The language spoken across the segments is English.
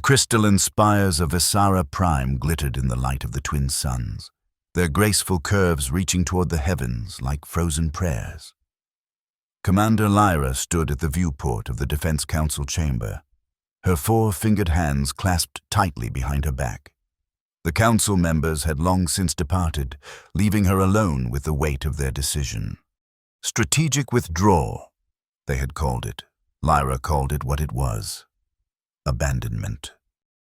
crystalline spires of Visara Prime glittered in the light of the twin suns, their graceful curves reaching toward the heavens like frozen prayers. Commander Lyra stood at the viewport of the Defense Council chamber, her four-fingered hands clasped tightly behind her back. The council members had long since departed, leaving her alone with the weight of their decision. Strategic withdrawal, they had called it. Lyra called it what it was: abandonment.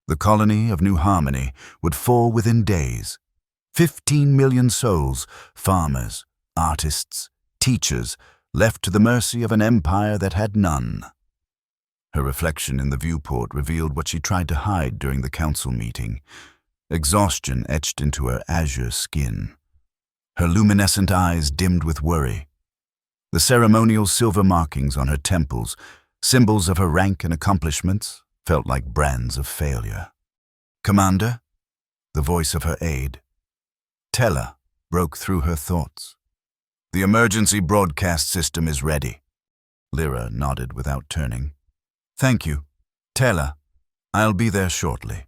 The colony of New Harmony would fall within days. 15 million souls, farmers, artists, teachers, left to the mercy of an empire that had none. Her reflection in the viewport revealed what she tried to hide during the council meeting. Exhaustion etched into her azure skin. Her luminescent eyes dimmed with worry. The ceremonial silver markings on her temples, symbols of her rank and accomplishments, felt like brands of failure. "Commander?" The voice of her aide, Tella, broke through her thoughts. "The emergency broadcast system is ready." Lyra nodded without turning. "Thank you. Tella, I'll be there shortly."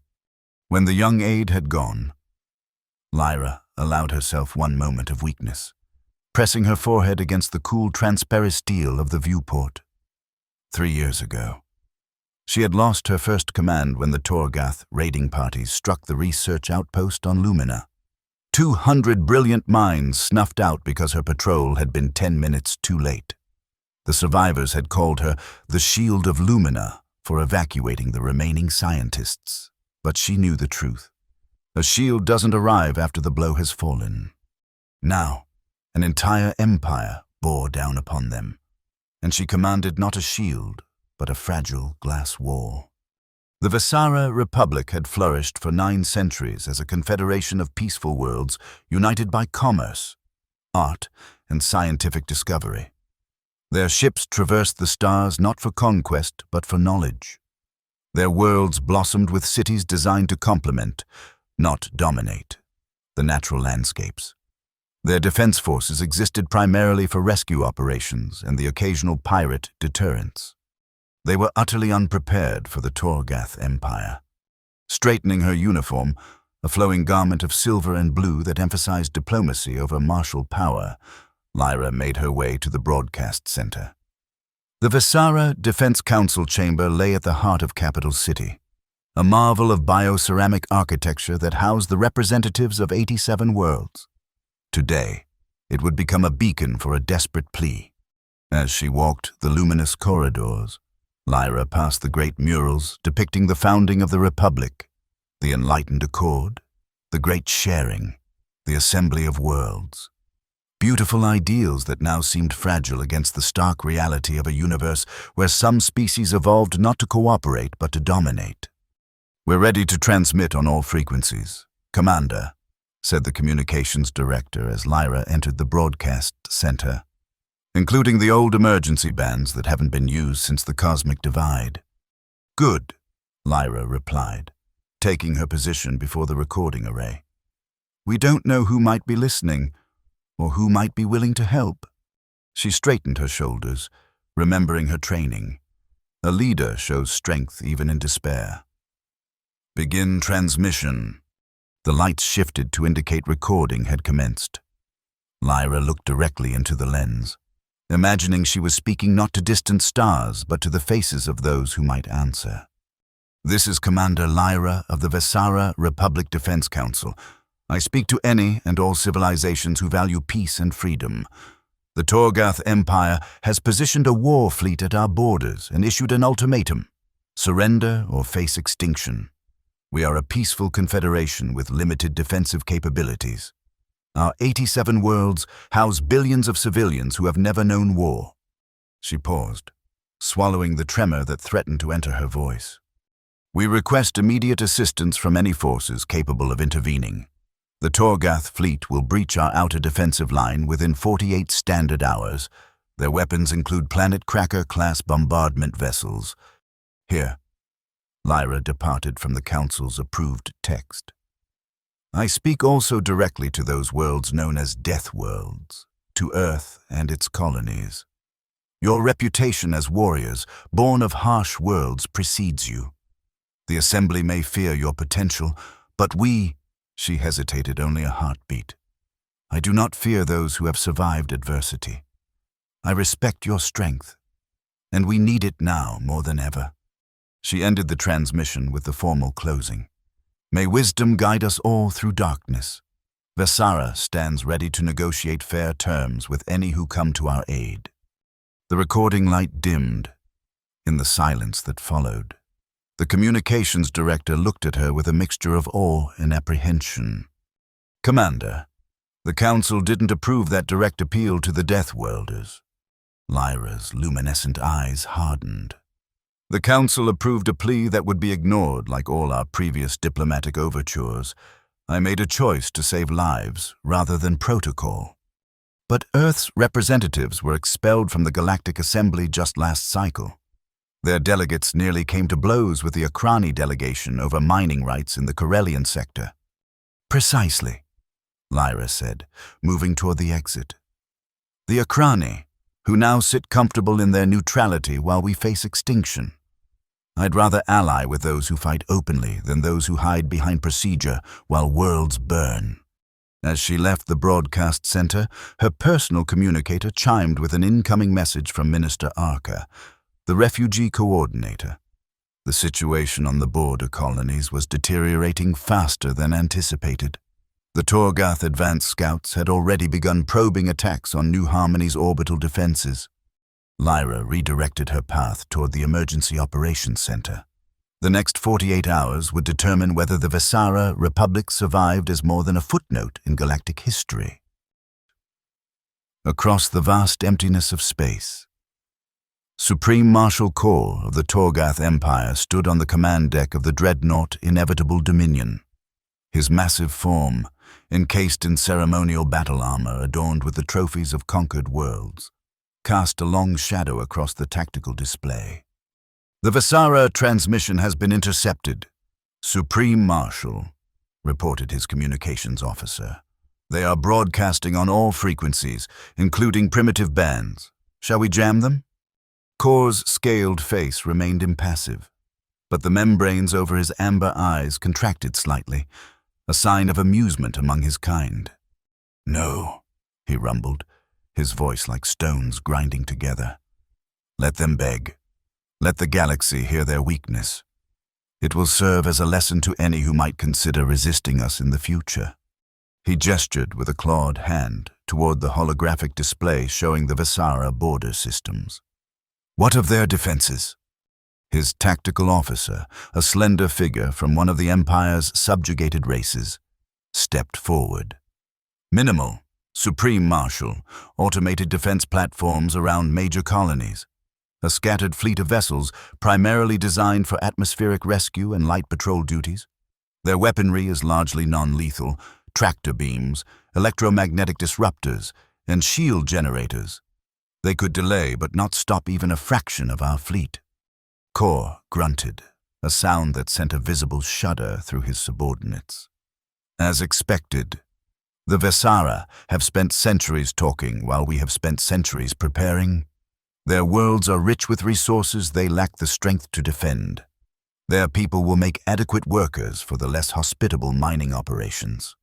When the young aide had gone, Lyra allowed herself one moment of weakness, pressing her forehead against the cool, transparent steel of the viewport. 3 years ago, she had lost her first command when the Torgath raiding parties struck the research outpost on Lumina. 200 brilliant minds snuffed out because her patrol had been 10 minutes too late. The survivors had called her the Shield of Lumina for evacuating the remaining scientists. But she knew the truth. A shield doesn't arrive after the blow has fallen. Now, an entire empire bore down upon them, and she commanded not a shield, but a fragile glass wall. The Visara Republic had flourished for 9 centuries as a confederation of peaceful worlds united by commerce, art, and scientific discovery. Their ships traversed the stars not for conquest, but for knowledge. Their worlds blossomed with cities designed to complement, not dominate, the natural landscapes. Their defense forces existed primarily for rescue operations and the occasional pirate deterrence. They were utterly unprepared for the Torgath Empire. Straightening her uniform, a flowing garment of silver and blue that emphasized diplomacy over martial power, Lyra made her way to the broadcast center. The Visara Defense Council chamber lay at the heart of Capital City, a marvel of bioceramic architecture that housed the representatives of 87 worlds. Today, it would become a beacon for a desperate plea. As she walked the luminous corridors, Lyra passed the great murals depicting the founding of the Republic, the enlightened accord, the great sharing, the assembly of worlds. Beautiful ideals that now seemed fragile against the stark reality of a universe where some species evolved not to cooperate but to dominate. "We're ready to transmit on all frequencies, Commander," said the communications director as Lyra entered the broadcast center, "including the old emergency bands that haven't been used since the cosmic divide." "Good," Lyra replied, taking her position before the recording array. "We don't know who might be listening, or who might be willing to help." She straightened her shoulders, remembering her training. A leader shows strength even in despair. "Begin transmission." The lights shifted to indicate recording had commenced. Lyra looked directly into the lens, imagining she was speaking not to distant stars, but to the faces of those who might answer. "This is Commander Lyra of the Visara Republic Defense Council. I speak to any and all civilizations who value peace and freedom. The Torgath Empire has positioned a war fleet at our borders and issued an ultimatum: surrender or face extinction. We are a peaceful confederation with limited defensive capabilities. Our 87 worlds house billions of civilians who have never known war." She paused, swallowing the tremor that threatened to enter her voice. "We request immediate assistance from any forces capable of intervening. The Torgath fleet will breach our outer defensive line within 48 standard hours. Their weapons include Planet Cracker-class bombardment vessels. Here." Lyra departed from the Council's approved text. "I speak also directly to those worlds known as Deathworlds, to Earth and its colonies. Your reputation as warriors, born of harsh worlds, precedes you. The Assembly may fear your potential, but we—" She hesitated only a heartbeat. "I do not fear those who have survived adversity. I respect your strength, and we need it now more than ever." She ended the transmission with the formal closing. "May wisdom guide us all through darkness. Vesara stands ready to negotiate fair terms with any who come to our aid." The recording light dimmed in the silence that followed. The communications director looked at her with a mixture of awe and apprehension. "Commander, the Council didn't approve that direct appeal to the Deathworlders." Lyra's luminescent eyes hardened. "The Council approved a plea that would be ignored like all our previous diplomatic overtures. I made a choice to save lives rather than protocol." "But Earth's representatives were expelled from the Galactic Assembly just last cycle. Their delegates nearly came to blows with the Akrani delegation over mining rights in the Corellian sector." "Precisely," Lyra said, moving toward the exit. "The Akrani, who now sit comfortable in their neutrality while we face extinction. I'd rather ally with those who fight openly than those who hide behind procedure while worlds burn." As she left the broadcast center, her personal communicator chimed with an incoming message from Minister Arca, the refugee coordinator. The situation on the border colonies was deteriorating faster than anticipated. The Torgath advance scouts had already begun probing attacks on New Harmony's orbital defenses. Lyra redirected her path toward the Emergency Operations Center. The next 48 hours would determine whether the Vesara Republic survived as more than a footnote in galactic history. Across the vast emptiness of space, Supreme Marshal Kor of the Torgath Empire stood on the command deck of the dreadnought Inevitable Dominion. His massive form, encased in ceremonial battle armor adorned with the trophies of conquered worlds, cast a long shadow across the tactical display. "The Vesara transmission has been intercepted, Supreme Marshal," reported his communications officer. "They are broadcasting on all frequencies, including primitive bands. Shall we jam them?" Kor's scaled face remained impassive, but the membranes over his amber eyes contracted slightly, a sign of amusement among his kind. "No," he rumbled, his voice like stones grinding together. "Let them beg. Let the galaxy hear their weakness. It will serve as a lesson to any who might consider resisting us in the future." He gestured with a clawed hand toward the holographic display showing the Vesara border systems. "What of their defenses?" His tactical officer, a slender figure from one of the Empire's subjugated races, stepped forward. "Minimal, Supreme Marshal, automated defense platforms around major colonies. A scattered fleet of vessels primarily designed for atmospheric rescue and light patrol duties. Their weaponry is largely non-lethal, tractor beams, electromagnetic disruptors, and shield generators. They could delay but not stop even a fraction of our fleet." Kor grunted, a sound that sent a visible shudder through his subordinates. "As expected, the Vesara have spent centuries talking while we have spent centuries preparing. Their worlds are rich with resources they lack the strength to defend. Their people will make adequate workers for the less hospitable mining operations."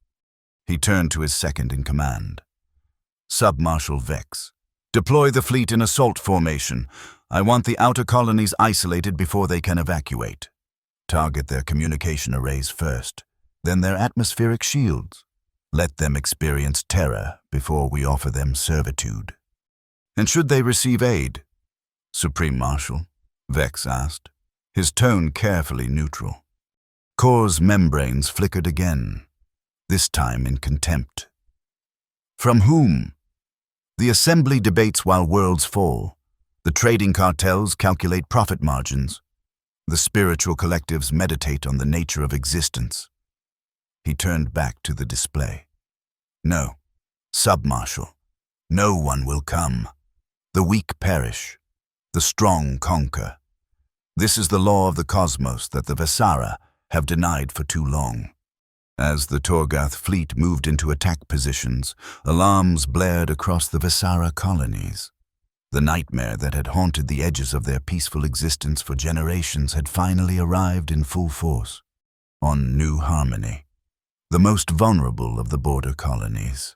He turned to his second-in-command. "Sub-Marshal Vex, deploy the fleet in assault formation. I want the outer colonies isolated before they can evacuate. Target their communication arrays first, then their atmospheric shields. Let them experience terror before we offer them servitude." "And should they receive aid, Supreme Marshal?" Vex asked, his tone carefully neutral. Kor's membranes flickered again, this time in contempt. "From whom? The Assembly debates while worlds fall. The trading cartels calculate profit margins. The spiritual collectives meditate on the nature of existence." He turned back to the display. "No, Sub-Marshal, no one will come. The weak perish. The strong conquer. This is the law of the cosmos that the Vesara have denied for too long." As the Torgath fleet moved into attack positions, alarms blared across the Vesara colonies. The nightmare that had haunted the edges of their peaceful existence for generations had finally arrived in full force on New Harmony, the most vulnerable of the border colonies.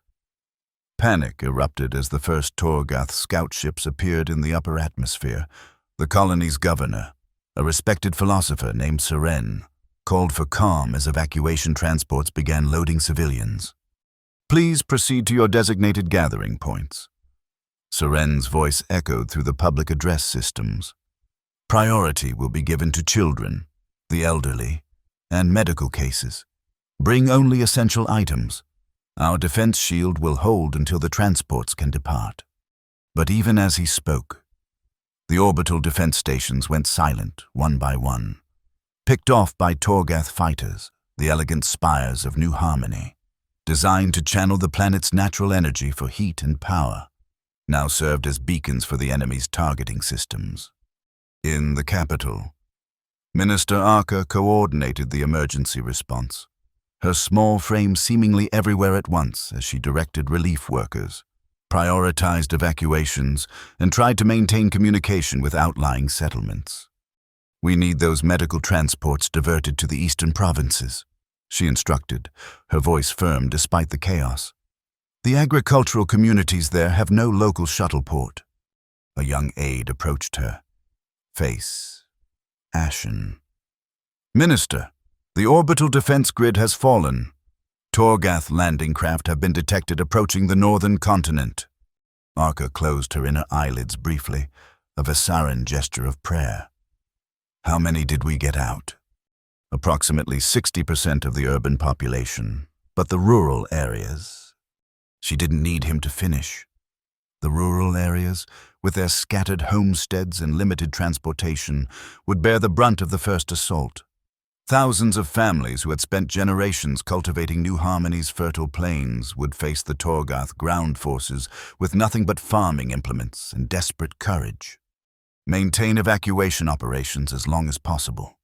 Panic erupted as the first Torgath scout ships appeared in the upper atmosphere. The colony's governor, a respected philosopher named Seren, called for calm as evacuation transports began loading civilians. "Please proceed to your designated gathering points." Seren's voice echoed through the public address systems. "Priority will be given to children, the elderly, and medical cases. Bring only essential items. Our defense shield will hold until the transports can depart." But even as he spoke, the orbital defense stations went silent one by one, picked off by Torgath fighters, the elegant spires of New Harmony, designed to channel the planet's natural energy for heat and power, now served as beacons for the enemy's targeting systems. In the capital, Minister Arca coordinated the emergency response, her small frame seemingly everywhere at once as she directed relief workers, prioritized evacuations, and tried to maintain communication with outlying settlements. "We need those medical transports diverted to the eastern provinces," she instructed, her voice firm despite the chaos. "The agricultural communities there have no local shuttle port." A young aide approached her, face ashen. "Minister, the orbital defense grid has fallen. Torgath landing craft have been detected approaching the northern continent." Arca closed her inner eyelids briefly, a Visaran gesture of prayer. "How many did we get out?" "Approximately 60% of the urban population, but the rural areas." She didn't need him to finish. The rural areas, with their scattered homesteads and limited transportation, would bear the brunt of the first assault. Thousands of families who had spent generations cultivating New Harmony's fertile plains would face the Torgath ground forces with nothing but farming implements and desperate courage. "Maintain evacuation operations as long as possible,"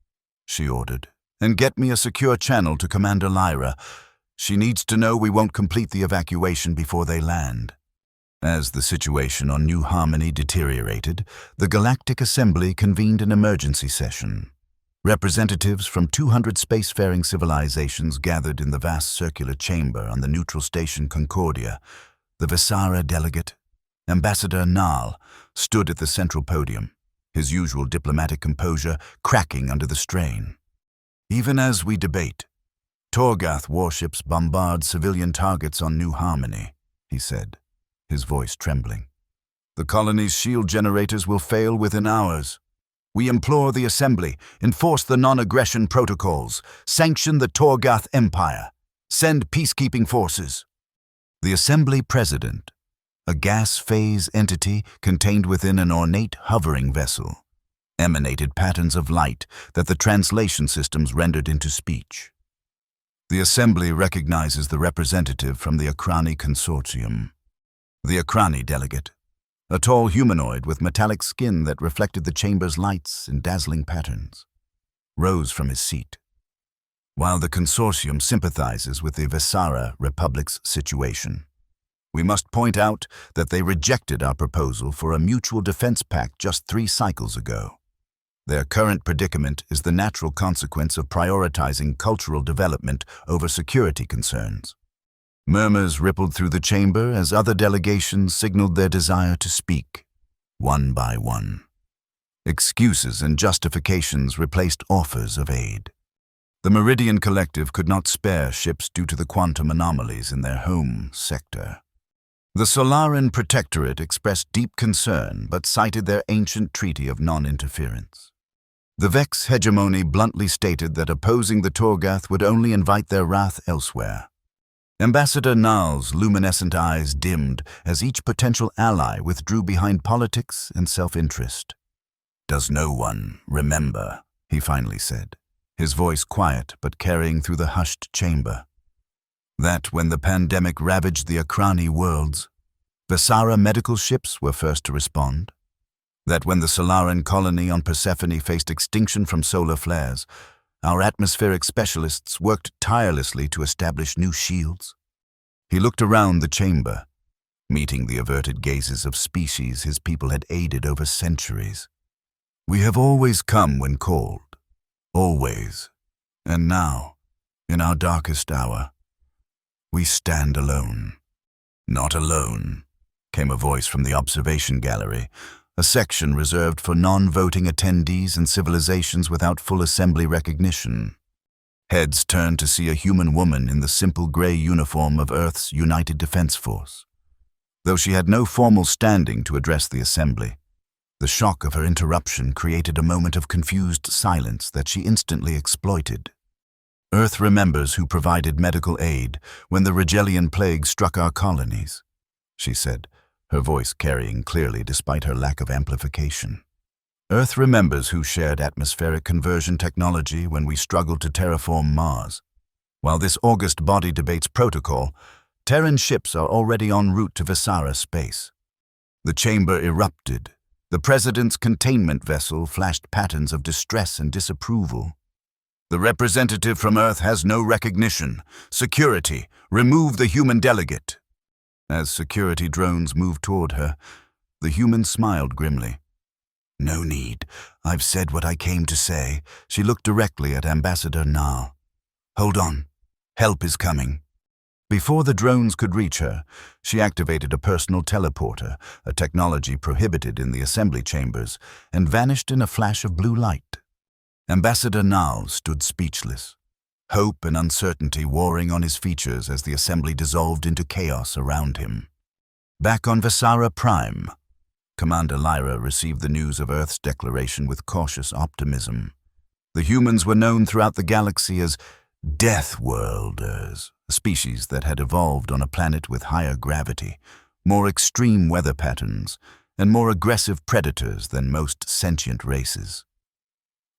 she ordered, "and get me a secure channel to Commander Lyra. She needs to know we won't complete the evacuation before they land." As the situation on New Harmony deteriorated, the Galactic Assembly convened an emergency session. Representatives from 200 spacefaring civilizations gathered in the vast circular chamber on the neutral station Concordia. The Visara delegate, Ambassador Nal, stood at the central podium, his usual diplomatic composure cracking under the strain. "Even as we debate, Torgath warships bombard civilian targets on New Harmony," he said, his voice trembling. "The colony's shield generators will fail within hours. We implore the Assembly, enforce the non-aggression protocols, sanction the Torgath Empire, send peacekeeping forces." The Assembly President, a gas phase entity contained within an ornate hovering vessel, emanated patterns of light that the translation systems rendered into speech. "The Assembly recognizes the representative from the Akrani Consortium." The Akrani delegate, a tall humanoid with metallic skin that reflected the chamber's lights in dazzling patterns, rose from his seat. "While the consortium sympathizes with the Visara Republic's situation, we must point out that they rejected our proposal for a mutual defense pact just 3 cycles ago. Their current predicament is the natural consequence of prioritizing cultural development over security concerns." Murmurs rippled through the chamber as other delegations signaled their desire to speak, one by one. Excuses and justifications replaced offers of aid. The Meridian Collective could not spare ships due to the quantum anomalies in their home sector. The Solaran Protectorate expressed deep concern but cited their ancient treaty of non-interference. The Vex hegemony bluntly stated that opposing the Torgath would only invite their wrath elsewhere. Ambassador Nal's luminescent eyes dimmed as each potential ally withdrew behind politics and self-interest. "Does no one remember?" he finally said, his voice quiet but carrying through the hushed chamber. "That when the pandemic ravaged the Akrani worlds, Visara medical ships were first to respond? That when the Solaran colony on Persephone faced extinction from solar flares, our atmospheric specialists worked tirelessly to establish new shields?" He looked around the chamber, meeting the averted gazes of species his people had aided over centuries. We have always come when called, always, and now, in our darkest hour, we stand alone. Not alone, came a voice from the observation gallery, a section reserved for non-voting attendees and civilizations without full assembly recognition. Heads turned to see a human woman in the simple gray uniform of Earth's United Defense Force. Though she had no formal standing to address the assembly, the shock of her interruption created a moment of confused silence that she instantly exploited. Earth remembers who provided medical aid when the Rigelian plague struck our colonies, she said, her voice carrying clearly despite her lack of amplification. Earth remembers who shared atmospheric conversion technology when we struggled to terraform Mars. While this August body debates protocol, Terran ships are already en route to Visara space. The chamber erupted. The President's containment vessel flashed patterns of distress and disapproval. The representative from Earth has no recognition. Security, remove the human delegate. As security drones moved toward her, the human smiled grimly. No need. I've said what I came to say. She looked directly at Ambassador Nal. Hold on. Help is coming. Before the drones could reach her, she activated a personal teleporter, a technology prohibited in the assembly chambers, and vanished in a flash of blue light. Ambassador Nal stood speechless, hope and uncertainty warring on his features as the assembly dissolved into chaos around him. Back on Visara Prime, Commander Lyra received the news of Earth's declaration with cautious optimism. The humans were known throughout the galaxy as Deathworlders, a species that had evolved on a planet with higher gravity, more extreme weather patterns, and more aggressive predators than most sentient races.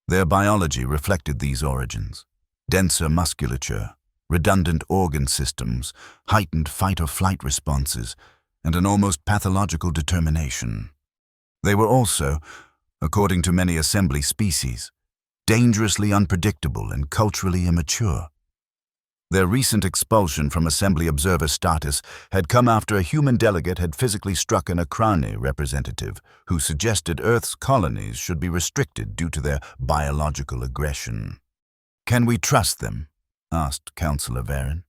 Their biology reflected these origins: denser musculature, redundant organ systems, heightened fight-or-flight responses, and an almost pathological determination. They were also, according to many assembly species, dangerously unpredictable and culturally immature. Their recent expulsion from assembly observer status had come after a human delegate had physically struck an Akrani representative who suggested Earth's colonies should be restricted due to their biological aggression. Can we trust them? Asked Councillor Varen,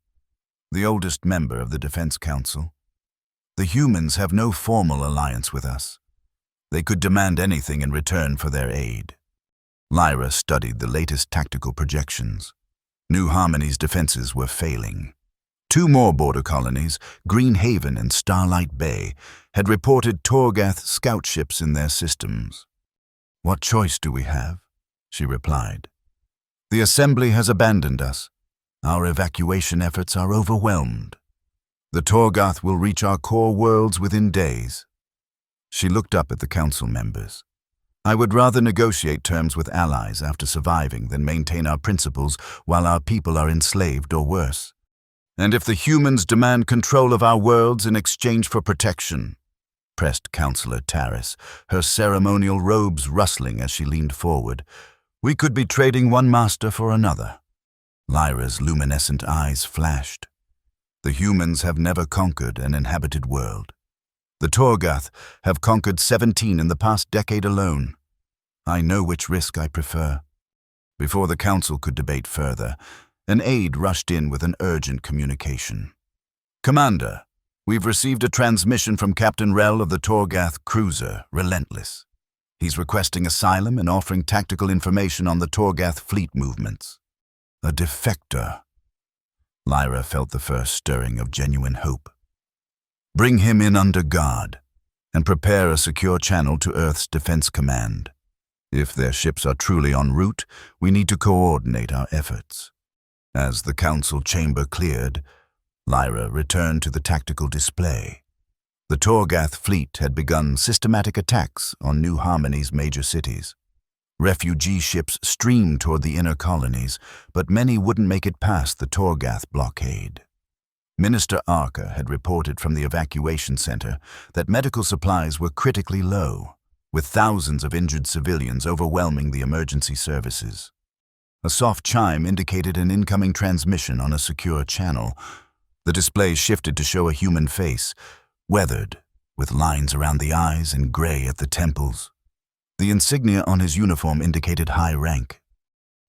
the oldest member of the Defense Council. The humans have no formal alliance with us. They could demand anything in return for their aid. Lyra studied the latest tactical projections. New Harmony's defenses were failing. Two more border colonies, Green Haven and Starlight Bay, had reported Torgath scout ships in their systems. What choice do we have? She replied. The Assembly has abandoned us. Our evacuation efforts are overwhelmed. The Torgath will reach our core worlds within days. She looked up at the council members. I would rather negotiate terms with allies after surviving than maintain our principles while our people are enslaved or worse. And if the humans demand control of our worlds in exchange for protection, pressed Councillor Taris, her ceremonial robes rustling as she leaned forward, we could be trading one master for another. Lyra's luminescent eyes flashed. The humans have never conquered an inhabited world. The Torgath have conquered 17 in the past decade alone. I know which risk I prefer. Before the council could debate further, an aide rushed in with an urgent communication. Commander, we've received a transmission from Captain Rel of the Torgath cruiser, Relentless. He's requesting asylum and offering tactical information on the Torgath fleet movements. A defector. Lyra felt the first stirring of genuine hope. Bring him in under guard, and prepare a secure channel to Earth's Defense Command. If their ships are truly en route, we need to coordinate our efforts. As the council chamber cleared, Lyra returned to the tactical display. The Torgath fleet had begun systematic attacks on New Harmony's major cities. Refugee ships streamed toward the inner colonies, but many wouldn't make it past the Torgath blockade. Minister Arca had reported from the evacuation center that medical supplies were critically low, with thousands of injured civilians overwhelming the emergency services. A soft chime indicated an incoming transmission on a secure channel. The display shifted to show a human face, weathered, with lines around the eyes and gray at the temples. The insignia on his uniform indicated high rank.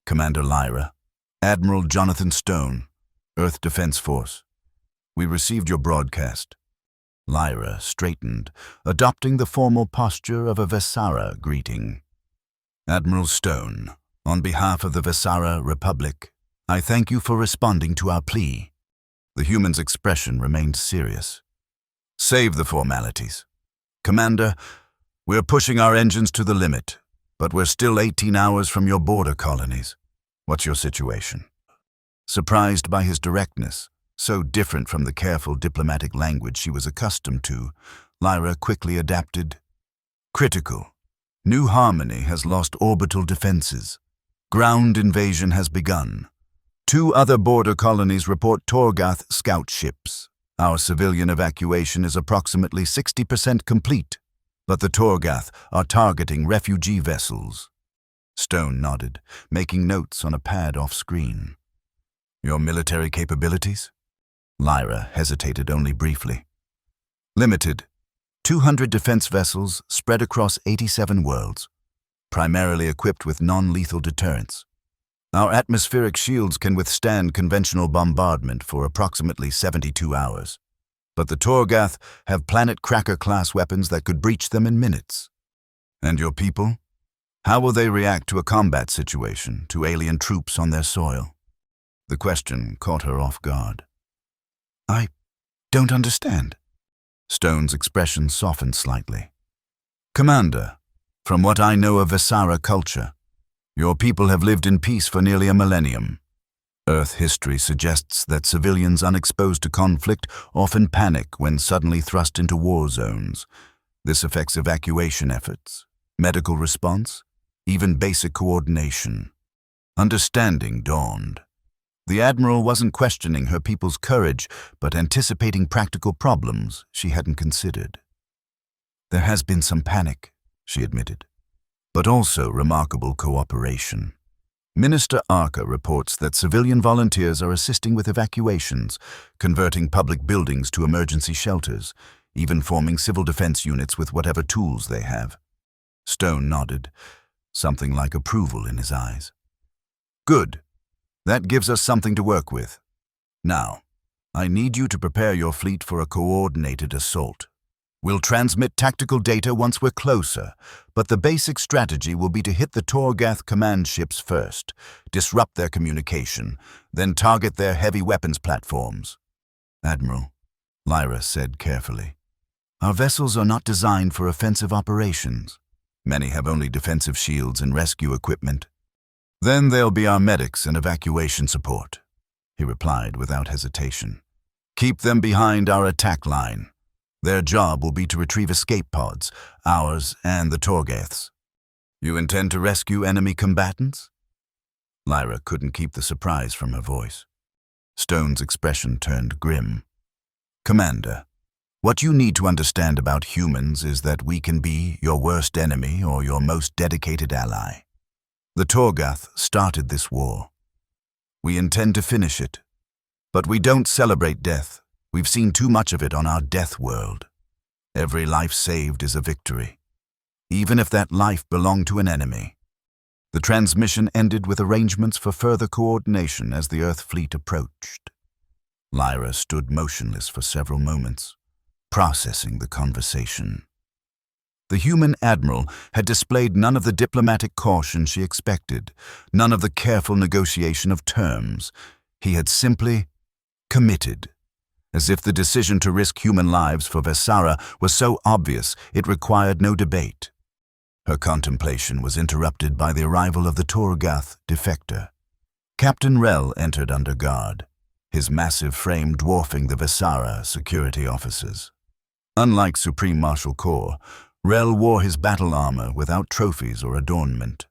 Commander Lyra, Admiral Jonathan Stone, Earth Defense Force. We received your broadcast. Lyra straightened, adopting the formal posture of a Vesara greeting. Admiral Stone, on behalf of the Vesara Republic, I thank you for responding to our plea. The human's expression remained serious. Save the formalities. Commander, we're pushing our engines to the limit, but we're still 18 hours from your border colonies. What's your situation? Surprised by his directness, so different from the careful diplomatic language she was accustomed to, Lyra quickly adapted. Critical. New Harmony has lost orbital defenses. Ground invasion has begun. 2 other border colonies report Torgath scout ships. Our civilian evacuation is approximately 60% complete, but the Torgath are targeting refugee vessels. Stone nodded, making notes on a pad off-screen. Your military capabilities? Lyra hesitated only briefly. Limited. 200 defense vessels spread across 87 worlds, primarily equipped with non-lethal deterrents. Our atmospheric shields can withstand conventional bombardment for approximately 72 hours. But the Torgath have Planet Cracker-class weapons that could breach them in minutes. And your people? How will they react to a combat situation, to alien troops on their soil? The question caught her off guard. I don't understand. Stone's expression softened slightly. Commander, from what I know of Vesara culture, your people have lived in peace for nearly a millennium. Earth history suggests that civilians unexposed to conflict often panic when suddenly thrust into war zones. This affects evacuation efforts, medical response, even basic coordination. Understanding dawned. The Admiral wasn't questioning her people's courage, but anticipating practical problems she hadn't considered. There has been some panic, she admitted, but also remarkable cooperation. Minister Arca reports that civilian volunteers are assisting with evacuations, converting public buildings to emergency shelters, even forming civil defense units with whatever tools they have. Stone nodded, something like approval in his eyes. Good. That gives us something to work with. Now, I need you to prepare your fleet for a coordinated assault. We'll transmit tactical data once we're closer, but the basic strategy will be to hit the Torgath command ships first, disrupt their communication, then target their heavy weapons platforms. Admiral, Lyra said carefully, our vessels are not designed for offensive operations. Many have only defensive shields and rescue equipment. Then there'll be our medics and evacuation support, he replied without hesitation. Keep them behind our attack line. Their job will be to retrieve escape pods, ours and the Torgath's. You intend to rescue enemy combatants? Lyra couldn't keep the surprise from her voice. Stone's expression turned grim. Commander, what you need to understand about humans is that we can be your worst enemy or your most dedicated ally. The Torgath started this war. We intend to finish it. But we don't celebrate death. We've seen too much of it on our death world. Every life saved is a victory, even if that life belonged to an enemy. The transmission ended with arrangements for further coordination as the Earth fleet approached. Lyra stood motionless for several moments, processing the conversation. The human admiral had displayed none of the diplomatic caution she expected, none of the careful negotiation of terms. He had simply committed, as if the decision to risk human lives for Vesara was so obvious it required no debate. Her contemplation was interrupted by the arrival of the Torgath defector. Captain Rel entered under guard, his massive frame dwarfing the Vesara security officers. Unlike Supreme Marshal Corps, Rel wore his battle armor without trophies or adornment.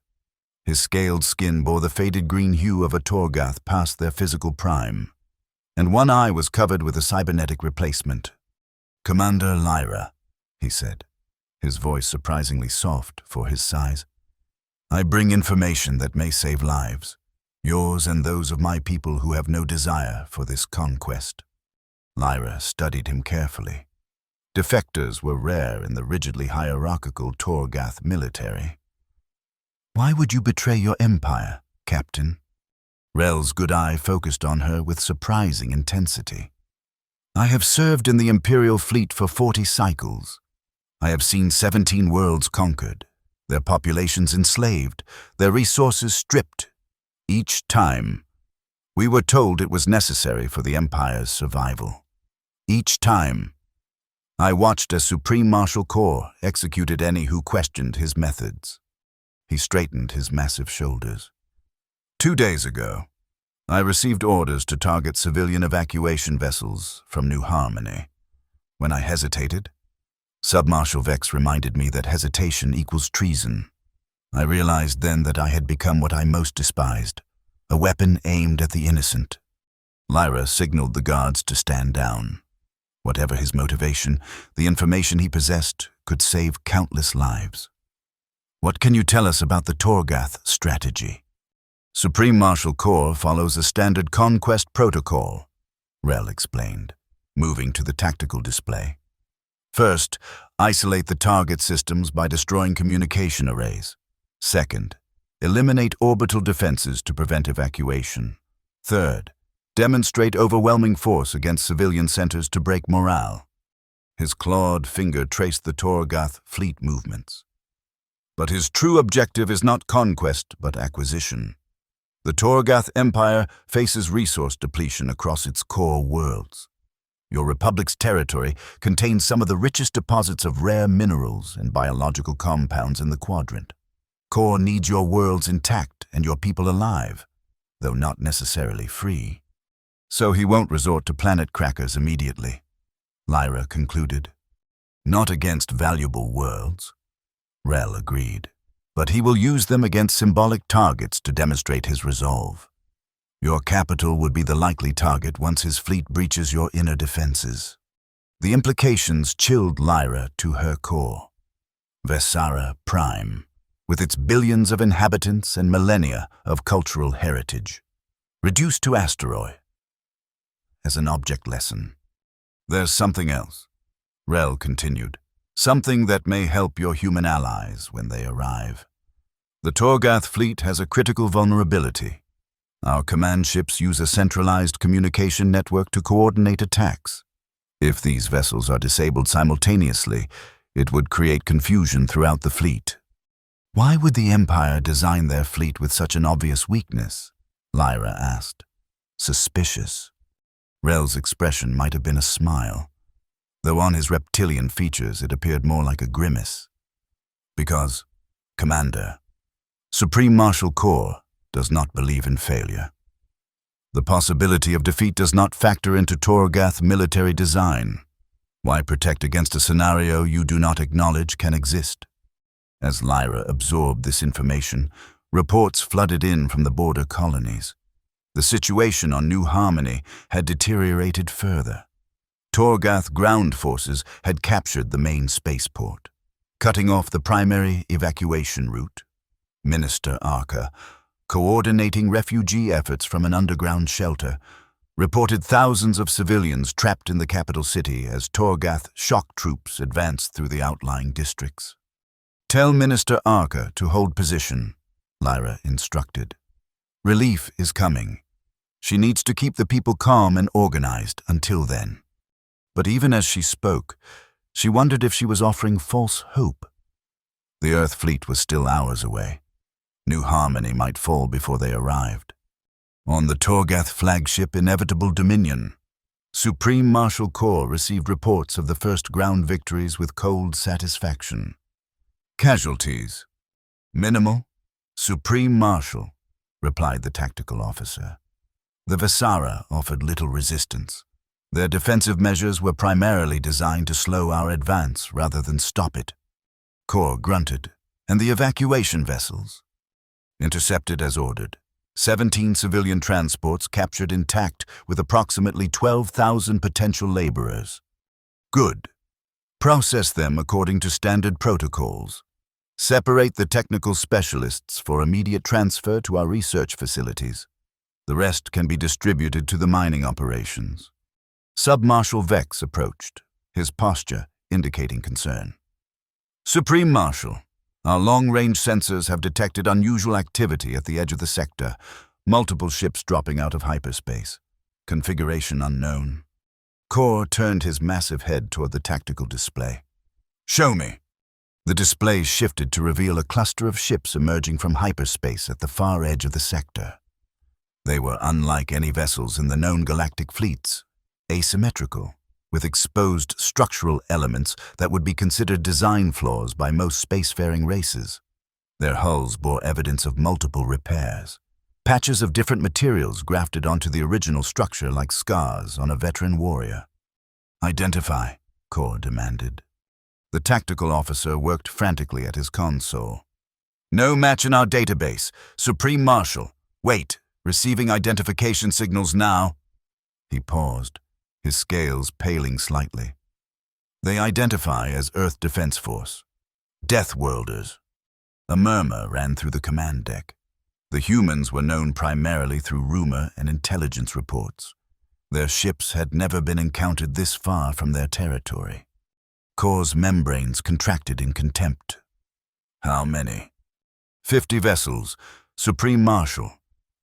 His scaled skin bore the faded green hue of a Torgath past their physical prime, and one eye was covered with a cybernetic replacement. Commander Lyra, he said, his voice surprisingly soft for his size. I bring information that may save lives, yours and those of my people who have no desire for this conquest. Lyra studied him carefully. Defectors were rare in the rigidly hierarchical Torgath military. "Why would you betray your empire, Captain?" Rel's good eye focused on her with surprising intensity. "I have served in the Imperial fleet for 40 cycles. I have seen 17 worlds conquered, their populations enslaved, their resources stripped. Each time, we were told it was necessary for the Empire's survival. Each time, I watched as Supreme Marshal Kor executed any who questioned his methods." He straightened his massive shoulders. 2 days ago, I received orders to target civilian evacuation vessels from New Harmony. When I hesitated, Submarshal Vex reminded me that hesitation equals treason. I realized then that I had become what I most despised, a weapon aimed at the innocent. Lyra signaled the guards to stand down. Whatever his motivation, the information he possessed could save countless lives. "What can you tell us about the Torgath strategy?" "Supreme Marshal Kor follows a standard conquest protocol," Rel explained, moving to the tactical display. "First, isolate the target systems by destroying communication arrays. Second, eliminate orbital defenses to prevent evacuation. Third, demonstrate overwhelming force against civilian centers to break morale." His clawed finger traced the Torgath fleet movements. "But his true objective is not conquest, but acquisition. The Torgath Empire faces resource depletion across its core worlds. Your Republic's territory contains some of the richest deposits of rare minerals and biological compounds in the quadrant. Kor needs your worlds intact and your people alive, though not necessarily free. So he won't resort to planet crackers immediately," Lyra concluded. "Not against valuable worlds," Rel agreed, "but he will use them against symbolic targets to demonstrate his resolve. Your capital would be the likely target once his fleet breaches your inner defenses." The implications chilled Lyra to her core. Vesara Prime, with its billions of inhabitants and millennia of cultural heritage, reduced to asteroid. As an object lesson. "There's something else," Rel continued. "Something that may help your human allies when they arrive. The Torgath fleet has a critical vulnerability. Our command ships use a centralized communication network to coordinate attacks. If these vessels are disabled simultaneously, it would create confusion throughout the fleet." "Why would the Empire design their fleet with such an obvious weakness?" Lyra asked. Suspicious. Rel's expression might have been a smile, though on his reptilian features it appeared more like a grimace. "Because, Commander, Supreme Marshal Kor does not believe in failure. The possibility of defeat does not factor into Torgath military design. Why protect against a scenario you do not acknowledge can exist?" As Lyra absorbed this information, reports flooded in from the border colonies. The situation on New Harmony had deteriorated further. Torgath ground forces had captured the main spaceport, cutting off the primary evacuation route. Minister Arca, coordinating refugee efforts from an underground shelter, reported thousands of civilians trapped in the capital city as Torgath shock troops advanced through the outlying districts. "Tell Minister Arca to hold position," Lyra instructed. "Relief is coming. She needs to keep the people calm and organized until then." But even as she spoke, she wondered if she was offering false hope. The Earth fleet was still hours away. New Harmony might fall before they arrived. On the Torgath flagship Inevitable Dominion, Supreme Marshal Kor received reports of the first ground victories with cold satisfaction. "Casualties. Minimal. Supreme Marshal," replied the tactical officer. The Vesara offered little resistance. Their defensive measures were primarily designed to slow our advance rather than stop it. Kor grunted. "And the evacuation vessels?" "Intercepted as ordered. 17 civilian transports captured intact with approximately 12,000 potential laborers." "Good. Process them according to standard protocols. Separate the technical specialists for immediate transfer to our research facilities. The rest can be distributed to the mining operations." Submarshal Vex approached, his posture indicating concern. Supreme Marshal, our long-range sensors have detected unusual activity at the edge of the sector, multiple ships dropping out of hyperspace. Configuration unknown. Kor turned his massive head toward the tactical display. Show me. The display shifted to reveal a cluster of ships emerging from hyperspace at the far edge of the sector. They were unlike any vessels in the known galactic fleets, asymmetrical, with exposed structural elements that would be considered design flaws by most spacefaring races. Their hulls bore evidence of multiple repairs, patches of different materials grafted onto the original structure like scars on a veteran warrior. Identify, Kor demanded. The tactical officer worked frantically at his console. No match in our database. Supreme Marshal. Wait, receiving identification signals now. He paused, his scales paling slightly. They identify as Earth Defense Force. Deathworlders. A murmur ran through the command deck. The humans were known primarily through rumor and intelligence reports. Their ships had never been encountered this far from their territory. Kor's membranes contracted in contempt. How many? 50 vessels, Supreme Marshal,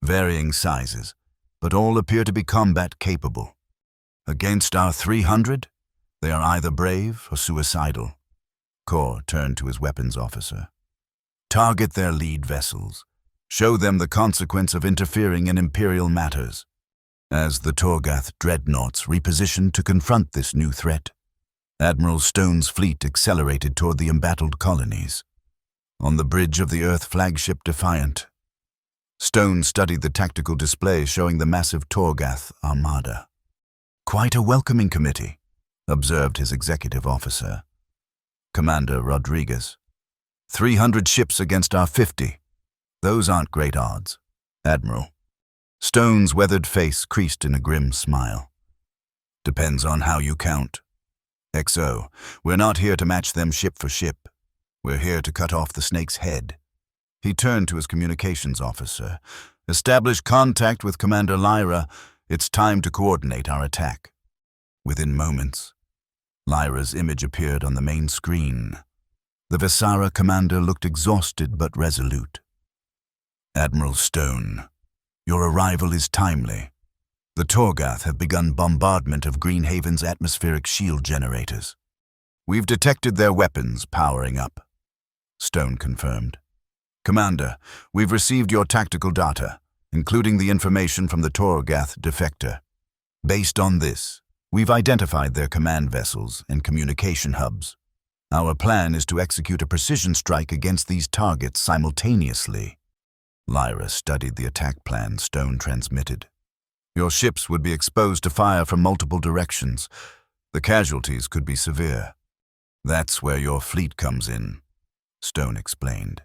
varying sizes, but all appear to be combat capable. Against our 300, they are either brave or suicidal. Kor turned to his weapons officer. Target their lead vessels. Show them the consequence of interfering in Imperial matters. As the Torgath dreadnoughts repositioned to confront this new threat, Admiral Stone's fleet accelerated toward the embattled colonies. On the bridge of the Earth flagship Defiant, Stone studied the tactical display showing the massive Torgath armada. Quite a welcoming committee, observed his executive officer. Commander Rodriguez. 300 ships against our 50. Those aren't great odds, Admiral. Stone's weathered face creased in a grim smile. Depends on how you count. XO, we're not here to match them ship for ship. We're here to cut off the snake's head. He turned to his communications officer. Establish contact with Commander Lyra. It's time to coordinate our attack. Within moments, Lyra's image appeared on the main screen. The Visara commander looked exhausted but resolute. Admiral Stone, your arrival is timely. The Torgath have begun bombardment of Greenhaven's atmospheric shield generators. We've detected their weapons powering up, Stone confirmed. Commander, we've received your tactical data, including the information from the Torgath defector. Based on this, we've identified their command vessels and communication hubs. Our plan is to execute a precision strike against these targets simultaneously. Lyra studied the attack plan Stone transmitted. Your ships would be exposed to fire from multiple directions. The casualties could be severe. That's where your fleet comes in, Stone explained.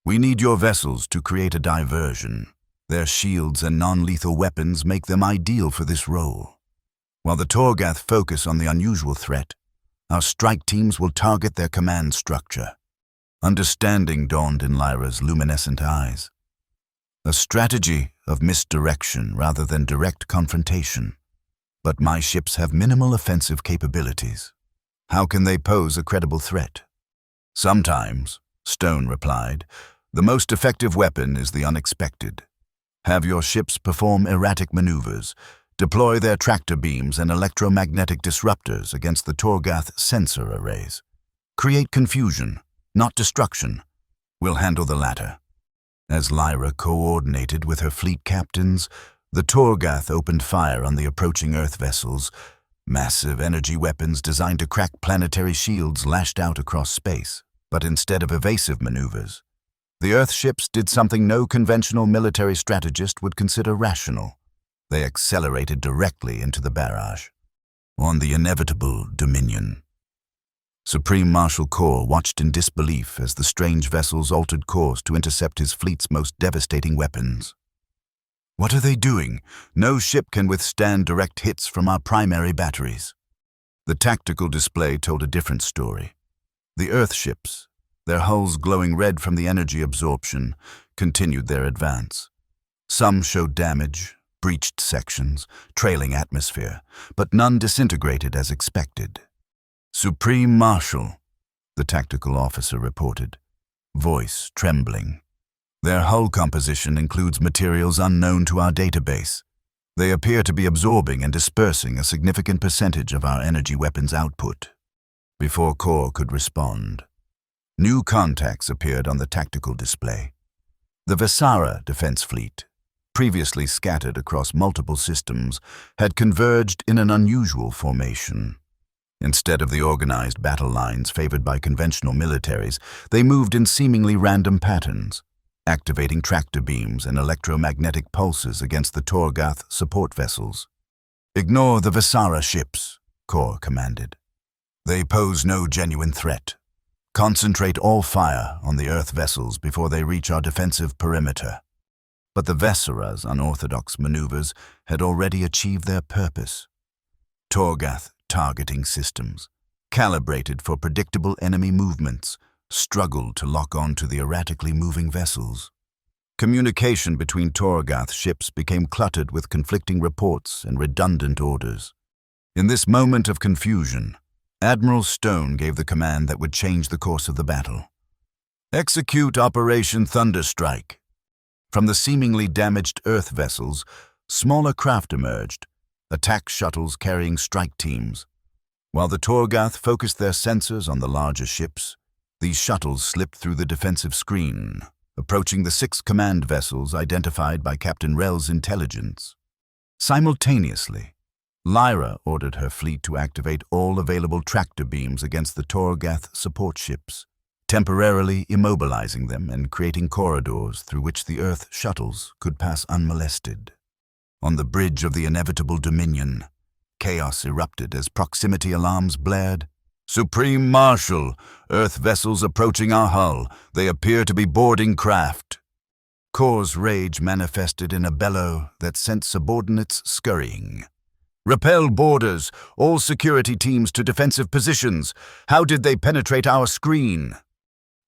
We need your vessels to create a diversion. Their shields and non-lethal weapons make them ideal for this role. While the Torgath focus on the unusual threat, our strike teams will target their command structure. Understanding dawned in Lyra's luminescent eyes. A strategy of misdirection rather than direct confrontation. But my ships have minimal offensive capabilities. How can they pose a credible threat? Sometimes, Stone replied, the most effective weapon is the unexpected. Have your ships perform erratic maneuvers, deploy their tractor beams and electromagnetic disruptors against the Torgath sensor arrays. Create confusion, not destruction. We'll handle the latter. As Lyra coordinated with her fleet captains, the Torgath opened fire on the approaching Earth vessels. Massive energy weapons designed to crack planetary shields lashed out across space. But instead of evasive maneuvers, the Earth ships did something no conventional military strategist would consider rational. They accelerated directly into the barrage, on the inevitable Dominion. Supreme Marshal Kor watched in disbelief as the strange vessels altered course to intercept his fleet's most devastating weapons. What are they doing? No ship can withstand direct hits from our primary batteries. The tactical display told a different story. The Earth ships, their hulls glowing red from the energy absorption, continued their advance. Some showed damage, breached sections, trailing atmosphere, but none disintegrated as expected. Supreme Marshal, the tactical officer reported, voice trembling. Their hull composition includes materials unknown to our database. They appear to be absorbing and dispersing a significant percentage of our energy weapons output. Before Core could respond, new contacts appeared on the tactical display. The Visara defense fleet, previously scattered across multiple systems, had converged in an unusual formation. Instead of the organized battle lines favored by conventional militaries, they moved in seemingly random patterns, activating tractor beams and electromagnetic pulses against the Torgath support vessels. "Ignore the Visara ships," Core commanded. "They pose no genuine threat. Concentrate all fire on the Earth vessels before they reach our defensive perimeter." But the Visara's unorthodox maneuvers had already achieved their purpose. Torgath targeting systems, calibrated for predictable enemy movements, struggled to lock on to the erratically moving vessels. Communication between Torgath ships became cluttered with conflicting reports and redundant orders. In this moment of confusion, Admiral Stone gave the command that would change the course of the battle. "Execute Operation Thunderstrike." From the seemingly damaged Earth vessels, smaller craft emerged, attack shuttles carrying strike teams. While the Torgath focused their sensors on the larger ships, these shuttles slipped through the defensive screen, approaching the 6 command vessels identified by Captain Rel's intelligence. Simultaneously, Lyra ordered her fleet to activate all available tractor beams against the Torgath support ships, temporarily immobilizing them and creating corridors through which the Earth shuttles could pass unmolested. On the bridge of the inevitable Dominion, chaos erupted as proximity alarms blared. "Supreme Marshal, Earth vessels approaching our hull. They appear to be boarding craft." Core's rage manifested in a bellow that sent subordinates scurrying. "Repel boarders, all security teams to defensive positions. How did they penetrate our screen?"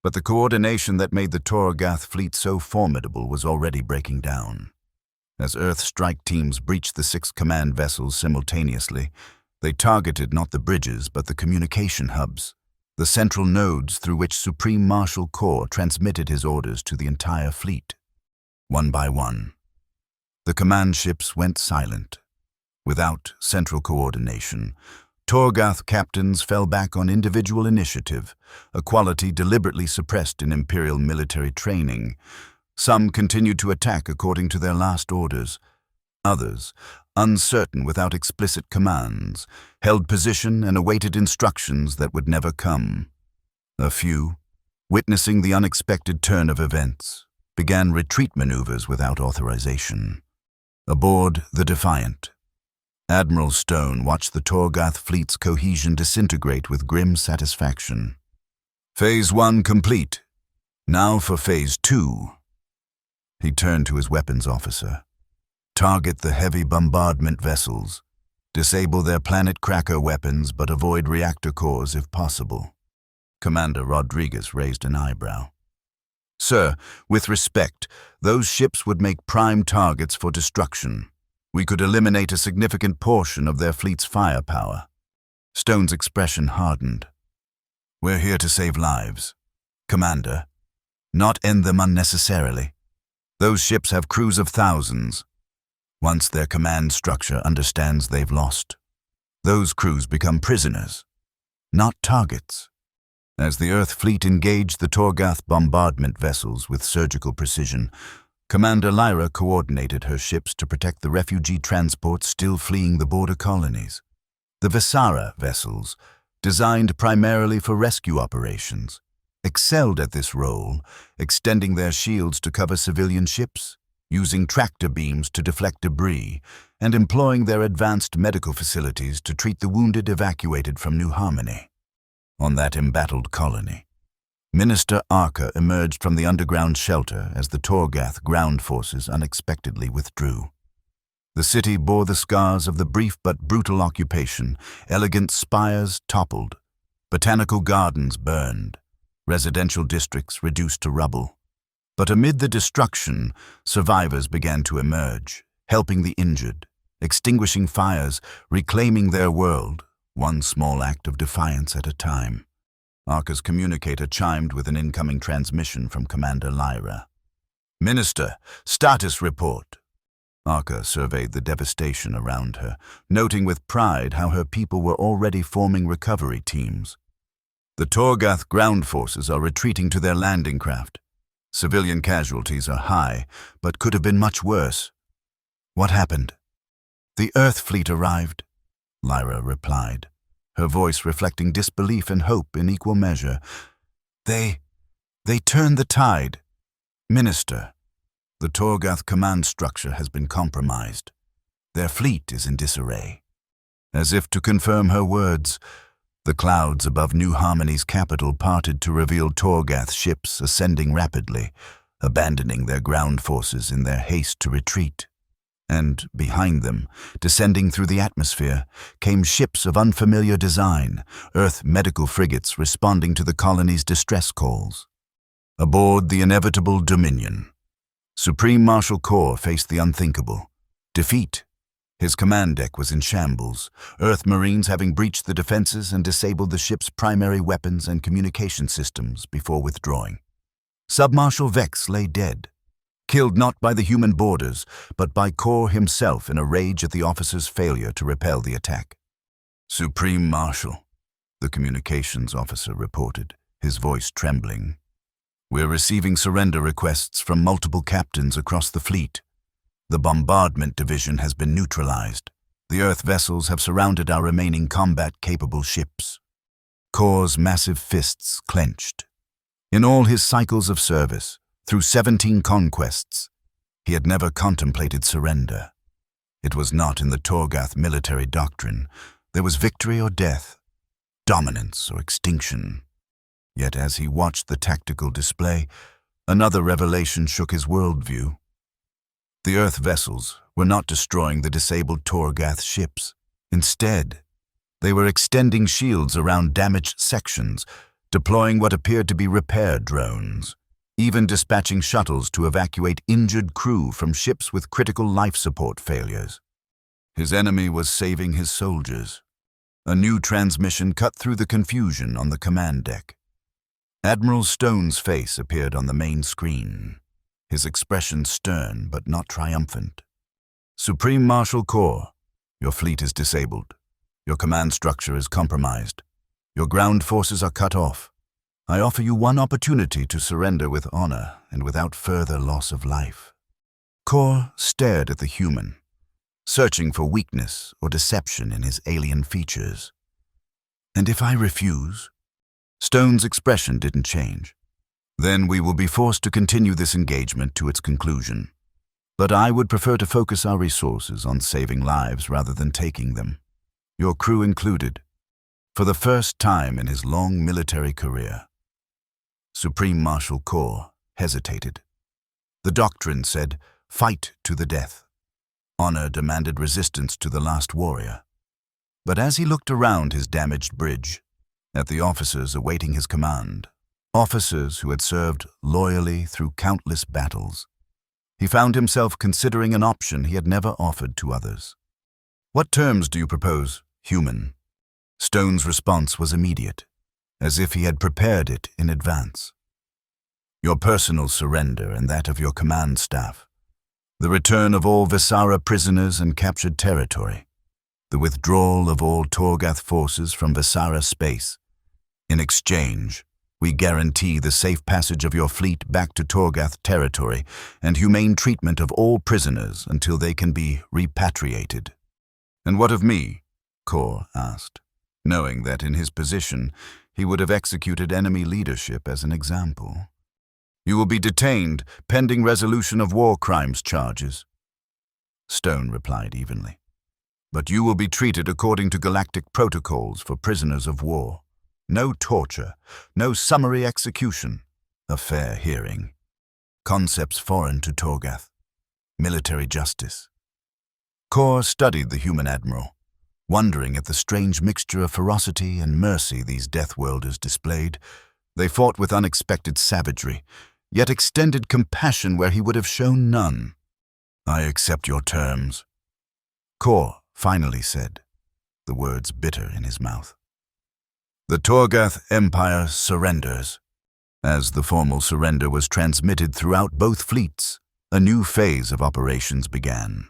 But the coordination that made the Torgath fleet so formidable was already breaking down. As Earth strike teams breached the 6 command vessels simultaneously, they targeted not the bridges but the communication hubs, the central nodes through which Supreme Marshal Core transmitted his orders to the entire fleet. One by one, the command ships went silent. Without central coordination, Torgath captains fell back on individual initiative, a quality deliberately suppressed in Imperial military training. Some continued to attack according to their last orders. Others, uncertain without explicit commands, held position and awaited instructions that would never come. A few, witnessing the unexpected turn of events, began retreat maneuvers without authorization. Aboard the Defiant, Admiral Stone watched the Torgath fleet's cohesion disintegrate with grim satisfaction. "Phase 1 complete. Now for Phase 2. He turned to his weapons officer. "Target the heavy bombardment vessels. Disable their planet cracker weapons, but avoid reactor cores if possible." Commander Rodriguez raised an eyebrow. "Sir, with respect, those ships would make prime targets for destruction. We could eliminate a significant portion of their fleet's firepower." Stone's expression hardened. "We're here to save lives, Commander, not end them unnecessarily. Those ships have crews of thousands. Once their command structure understands they've lost, those crews become prisoners, not targets." As the Earth fleet engaged the Torgath bombardment vessels with surgical precision, Commander Lyra coordinated her ships to protect the refugee transports still fleeing the border colonies. The Visara vessels, designed primarily for rescue operations, excelled at this role, extending their shields to cover civilian ships, using tractor beams to deflect debris, and employing their advanced medical facilities to treat the wounded evacuated from New Harmony. On that embattled colony, Minister Arca emerged from the underground shelter as the Torgath ground forces unexpectedly withdrew. The city bore the scars of the brief but brutal occupation. Elegant spires toppled, botanical gardens burned, residential districts reduced to rubble. But amid the destruction, survivors began to emerge, helping the injured, extinguishing fires, reclaiming their world, one small act of defiance at a time. Arca's communicator chimed with an incoming transmission from Commander Lyra. "Minister, status report." Arca surveyed the devastation around her, noting with pride how her people were already forming recovery teams. "The Torgath ground forces are retreating to their landing craft. Civilian casualties are high, but could have been much worse." "What happened?" "The Earth fleet arrived," Lyra replied, her voice reflecting disbelief and hope in equal measure. They turned the tide. Minister, the Torgath command structure has been compromised. Their fleet is in disarray." As if to confirm her words, the clouds above New Harmony's capital parted to reveal Torgath ships ascending rapidly, abandoning their ground forces in their haste to retreat. And behind them, descending through the atmosphere, came ships of unfamiliar design, Earth medical frigates responding to the colony's distress calls. Aboard the inevitable Dominion, Supreme Marshal Kor faced the unthinkable: defeat. His command deck was in shambles, Earth Marines having breached the defenses and disabled the ship's primary weapons and communication systems before withdrawing. Submarshal Vex lay dead, killed not by the human boarders, but by Kor himself in a rage at the officer's failure to repel the attack. "Supreme Marshal," the communications officer reported, his voice trembling. "We're receiving surrender requests from multiple captains across the fleet. The bombardment division has been neutralized. The Earth vessels have surrounded our remaining combat-capable ships." Kor's massive fists clenched. In all his cycles of service, through 17 conquests, he had never contemplated surrender. It was not in the Torgath military doctrine. There was victory or death, dominance or extinction. Yet as he watched the tactical display, another revelation shook his worldview. The Earth vessels were not destroying the disabled Torgath ships. Instead, they were extending shields around damaged sections, deploying what appeared to be repair drones, even dispatching shuttles to evacuate injured crew from ships with critical life support failures. His enemy was saving his soldiers. A new transmission cut through the confusion on the command deck. Admiral Stone's face appeared on the main screen, his expression stern but not triumphant. "Supreme Marshal Kor, your fleet is disabled. Your command structure is compromised. Your ground forces are cut off. I offer you one opportunity to surrender with honor and without further loss of life." Kor stared at the human, searching for weakness or deception in his alien features. "And if I refuse?" Stone's expression didn't change. "Then we will be forced to continue this engagement to its conclusion. But I would prefer to focus our resources on saving lives rather than taking them, your crew included, for the first time in his long military career." Supreme Marshal Kor hesitated. The doctrine said, "Fight to the death." Honor demanded resistance to the last warrior. But as he looked around his damaged bridge, at the officers awaiting his command, officers who had served loyally through countless battles, he found himself considering an option he had never offered to others. "What terms do you propose, human?" Stone's response was immediate, as if he had prepared it in advance. "Your personal surrender and that of your command staff. The return of all Visara prisoners and captured territory. The withdrawal of all Torgath forces from Visara space. In exchange, we guarantee the safe passage of your fleet back to Torgath territory and humane treatment of all prisoners until they can be repatriated." "And what of me?" Kor asked, knowing that in his position he would have executed enemy leadership as an example. "You will be detained pending resolution of war crimes charges," Stone replied evenly. "But you will be treated according to galactic protocols for prisoners of war. No torture, no summary execution, a fair hearing. Concepts foreign to Torgath. Military justice." Kor studied the human admiral, wondering at the strange mixture of ferocity and mercy these Deathworlders displayed. They fought with unexpected savagery, yet extended compassion where he would have shown none. "I accept your terms," Kor finally said, the words bitter in his mouth. The Torgath Empire surrenders. As the formal surrender was transmitted throughout both fleets, a new phase of operations began.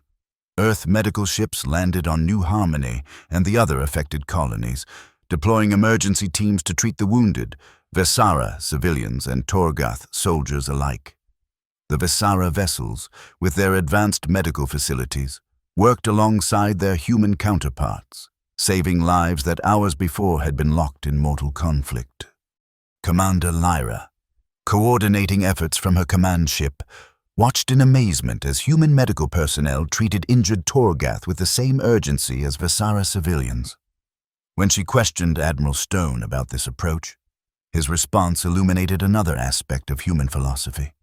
Earth medical ships landed on New Harmony and the other affected colonies, deploying emergency teams to treat the wounded, Vesara civilians and Torgath soldiers alike. The Vesara vessels, with their advanced medical facilities, worked alongside their human counterparts, saving lives that hours before had been locked in mortal conflict. Commander Lyra, coordinating efforts from her command ship, watched in amazement as human medical personnel treated injured Torgath with the same urgency as Vesara civilians. When she questioned Admiral Stone about this approach, his response illuminated another aspect of human philosophy.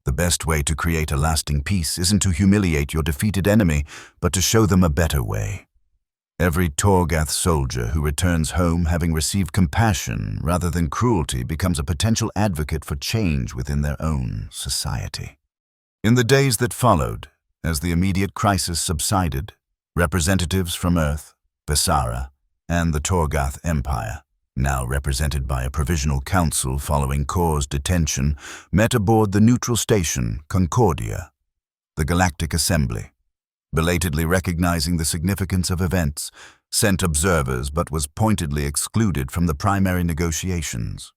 The best way to create a lasting peace isn't to humiliate your defeated enemy, but to show them a better way. Every Torgath soldier who returns home having received compassion rather than cruelty becomes a potential advocate for change within their own society. In the days that followed, as the immediate crisis subsided, representatives from Earth, Vesara, and the Torgath Empire, now represented by a provisional council following Kor's detention, met aboard the neutral station Concordia. The Galactic Assembly, belatedly recognizing the significance of events, sent observers but was pointedly excluded from the primary negotiations.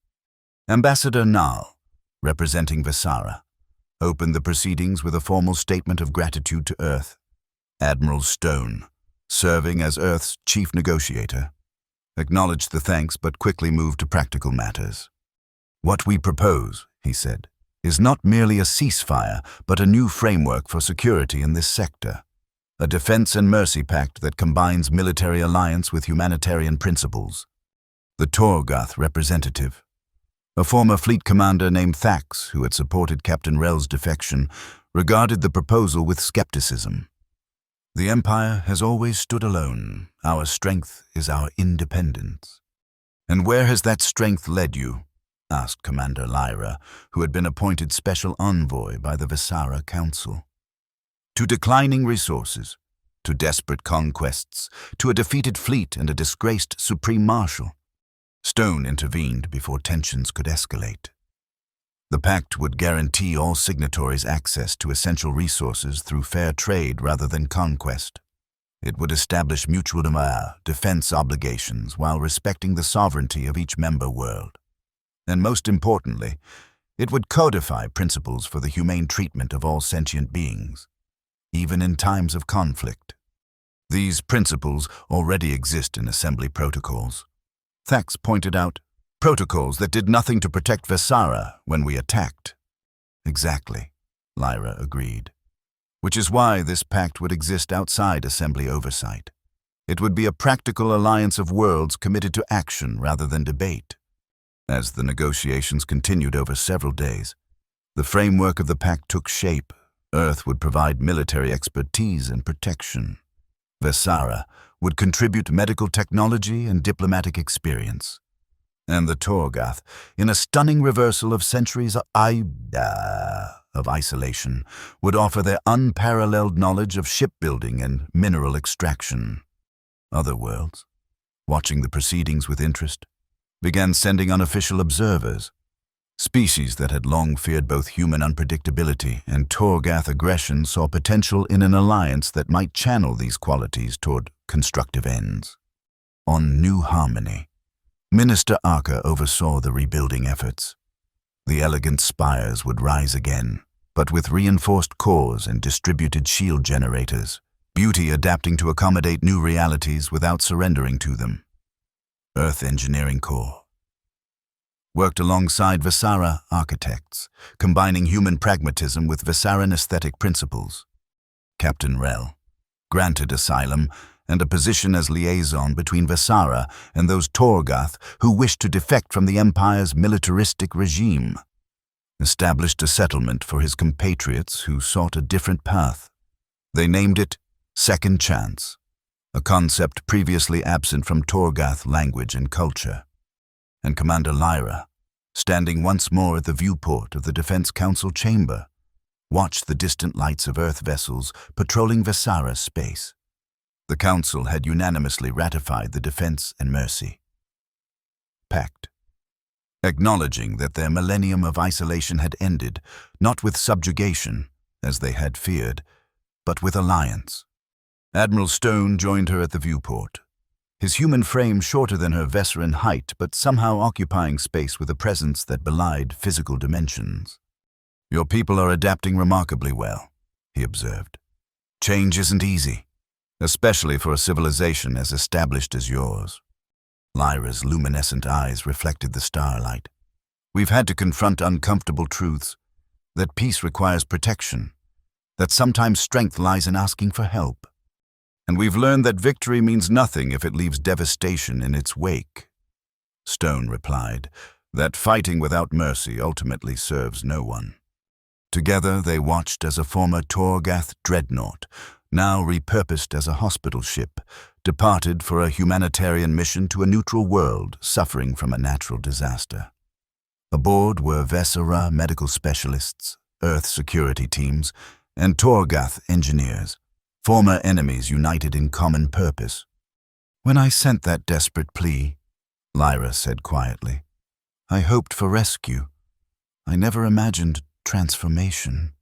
Ambassador Nal, representing Vesara, opened the proceedings with a formal statement of gratitude to Earth. Admiral Stone, serving as Earth's chief negotiator, acknowledged the thanks but quickly moved to practical matters. "What we propose," he said, "is not merely a ceasefire, but a new framework for security in this sector. A defense and mercy pact that combines military alliance with humanitarian principles." The Torgath representative, a former fleet commander named Thax, who had supported Captain Rel's defection, regarded the proposal with skepticism. "The Empire has always stood alone. Our strength is our independence." "And where has that strength led you?" asked Commander Lyra, who had been appointed special envoy by the Vesara Council. "To declining resources, to desperate conquests, to a defeated fleet and a disgraced Supreme Marshal." Stone intervened before tensions could escalate. The pact would guarantee all signatories access to essential resources through fair trade rather than conquest. It would establish mutual defense obligations while respecting the sovereignty of each member world. And most importantly, it would codify principles for the humane treatment of all sentient beings, even in times of conflict. These principles already exist in assembly protocols. Thax pointed out, "Protocols that did nothing to protect Vesara when we attacked." "Exactly," Lyra agreed. "Which is why this pact would exist outside assembly oversight. It would be a practical alliance of worlds committed to action rather than debate." As the negotiations continued over several days, the framework of the pact took shape. Earth would provide military expertise and protection. Vesara would contribute medical technology and diplomatic experience. And the Torgath, in a stunning reversal of centuries of isolation, would offer their unparalleled knowledge of shipbuilding and mineral extraction. Other worlds, watching the proceedings with interest, began sending unofficial observers. Species that had long feared both human unpredictability and Torgath aggression saw potential in an alliance that might channel these qualities toward constructive ends. On New Harmony, Minister Arca oversaw the rebuilding efforts. The elegant spires would rise again, but with reinforced cores and distributed shield generators, beauty adapting to accommodate new realities without surrendering to them. Earth Engineering Corps worked alongside Vesara architects, combining human pragmatism with Vesaran aesthetic principles. Captain Rel, granted asylum and a position as liaison between Vesara and those Torgath who wished to defect from the Empire's militaristic regime, established a settlement for his compatriots who sought a different path. They named it Second Chance, a concept previously absent from Torgath language and culture. And Commander Lyra, standing once more at the viewport of the Defense Council chamber, watched the distant lights of Earth vessels patrolling Vesara's space. The Council had unanimously ratified the Defense and Mercy Pact, acknowledging that their millennium of isolation had ended, not with subjugation, as they had feared, but with alliance. Admiral Stone joined her at the viewport, his human frame shorter than her Vesseran height, but somehow occupying space with a presence that belied physical dimensions. "Your people are adapting remarkably well," he observed. "Change isn't easy, especially for a civilization as established as yours." Lyra's luminescent eyes reflected the starlight. "We've had to confront uncomfortable truths, that peace requires protection, that sometimes strength lies in asking for help. And we've learned that victory means nothing if it leaves devastation in its wake." Stone replied, "That fighting without mercy ultimately serves no one." Together they watched as a former Torgath dreadnought, now repurposed as a hospital ship, departed for a humanitarian mission to a neutral world suffering from a natural disaster. Aboard were Vesera medical specialists, Earth security teams, and Torgath engineers, former enemies united in common purpose. "When I sent that desperate plea," Lyra said quietly, "I hoped for rescue. I never imagined transformation."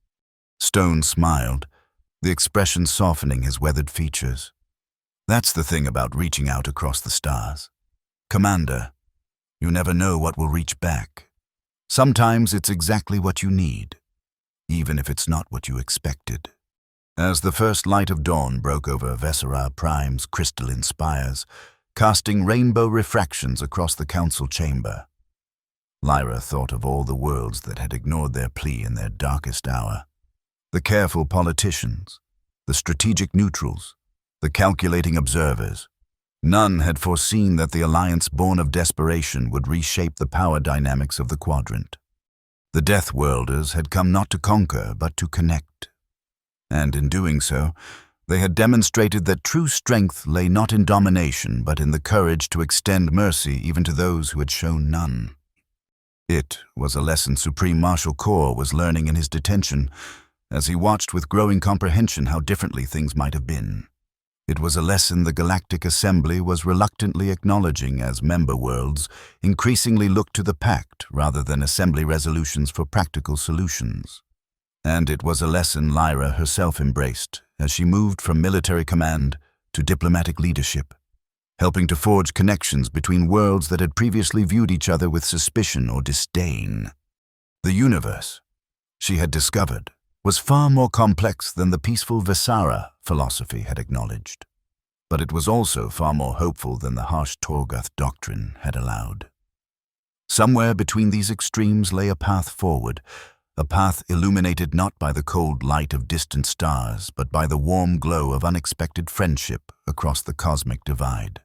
Stone smiled, the expression softening his weathered features. "That's the thing about reaching out across the stars. Commander, you never know what will reach back. Sometimes it's exactly what you need, even if it's not what you expected." As the first light of dawn broke over Vesera Prime's crystalline spires, casting rainbow refractions across the council chamber, Lyra thought of all the worlds that had ignored their plea in their darkest hour. The careful politicians, the strategic neutrals, the calculating observers. None had foreseen that the alliance born of desperation would reshape the power dynamics of the quadrant. The Deathworlders had come not to conquer, but to connect. And in doing so, they had demonstrated that true strength lay not in domination, but in the courage to extend mercy even to those who had shown none. It was a lesson Supreme Marshal Kor was learning in his detention, as he watched with growing comprehension how differently things might have been. It was a lesson the Galactic Assembly was reluctantly acknowledging as member worlds increasingly looked to the Pact rather than Assembly resolutions for practical solutions. And it was a lesson Lyra herself embraced as she moved from military command to diplomatic leadership, helping to forge connections between worlds that had previously viewed each other with suspicion or disdain. The universe, she had discovered, was far more complex than the peaceful Vesara philosophy had acknowledged. But it was also far more hopeful than the harsh Torgath doctrine had allowed. Somewhere between these extremes lay a path forward, a path illuminated not by the cold light of distant stars, but by the warm glow of unexpected friendship across the cosmic divide.